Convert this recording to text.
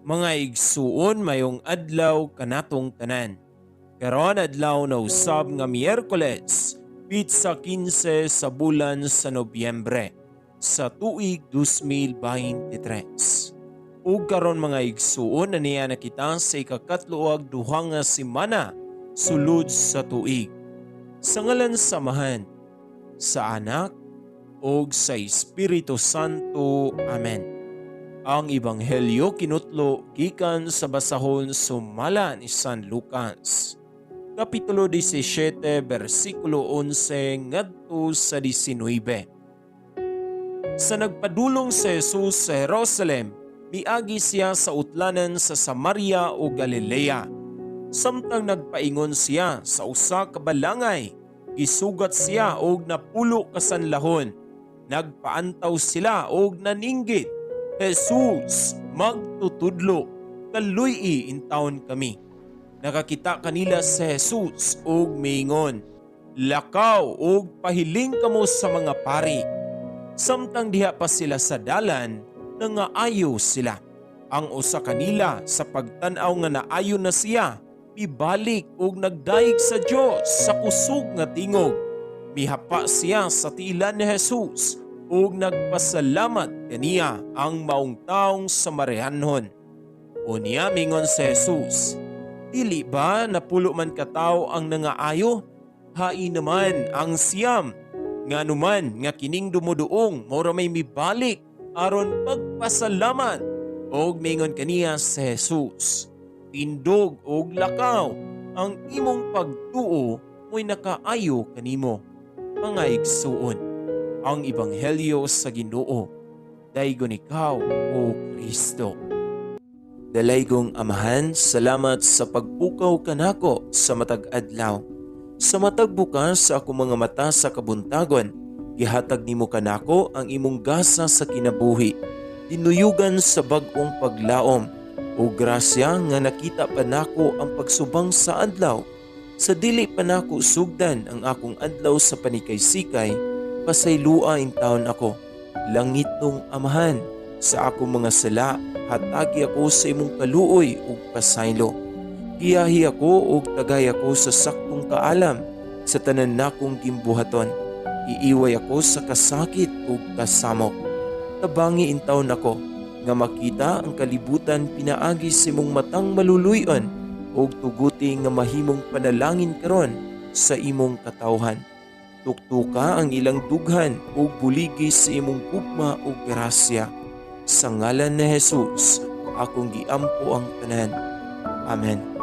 Mga igsuon mayong adlaw kanatong tanan. Karon adlaw na usab nga Miyerkules, pitsa 15 sa bulan sa Nobyembre sa tuig 2023. Ug karon mga igsuon aniya na kita sa ikakatluag duha nga semana sulod sa tuig. Sa ngalan samahan sa Anak ug sa Espiritu Santo. Amen. Ang Ebanghelyo kinutlo gikan sa basahon sumala ni San Lucas. Kapitulo 17, versikulo 11 ngadto sa 19. Sa nagpadulong si Jesus sa Jerusalem, miagi siya sa utlanan sa Samaria o Galilea. Samtang nagpaingon siya sa usa ka balangay, gisugat siya og napulo ka sanlahon. Nagpaantaw sila og naninggit, Jesus, magtutudlo, kaluy-i intawon kami. Nakakita kanila si Jesus og miingon, lakaw og pahiling kamo sa mga pari. Samtang diha pa sila sa dalan, nangaayo sila. Ang usa kanila sa pagtan-aw nga naayo na siya, mibalik og nagdaig sa Dios sa kusog nga tingog. Mihapa siya sa tiilan ni Jesus ug nagpasalamat kaniya ang maong taong Samaritanhon. Unya mingon si Jesus, dili ba napulo man ka tawo ang nangaayo? Hain naman ang siyam, nga numan nga kining dumuduong mora may mibalik aron pagpasalamat. Og mingon kaniya si Jesus, tindog og lakaw, ang imong pagtuo mo'y nakaayo kanimo. Mga igsuon, ang Ebanghelyo sa Ginoo. Daygon ikaw, O Kristo. Dalaygong Amahan, salamat sa pagpukaw kanako sa matag adlaw. Sa matag bukas sa akong mga mata sa kabuntagon, gihatag nimo kanako ang imong gasa sa kinabuhi. Tinuyugan sa bag-ong paglaom, o grasya nga nakita pa nako ang pagsubang sa adlaw. Sa dili pa nako sugdan ang akong adlaw sa panikay-sikay, pasaylua in taon ako. Langit nung Amahan, sa akong mga sala, hatagi ako sa imong kaluoy ug pasaylo. Giyahi ako ug tagay ako sa saktong kaalam sa tanan nakong gimbuhaton. Iiway ako sa kasakit ug kasamok. Tabangi in taon ako, nga makita ang kalibutan pinaagi sa imong matang maluluyon ug tuguti nga mahimong panalangin karon sa imong katawhan. Tuktuka ang ilang dughan ug buligi sa imong gugma ug grasya. Sa ngalan ni Jesus, akong giampo ang tanan. Amen.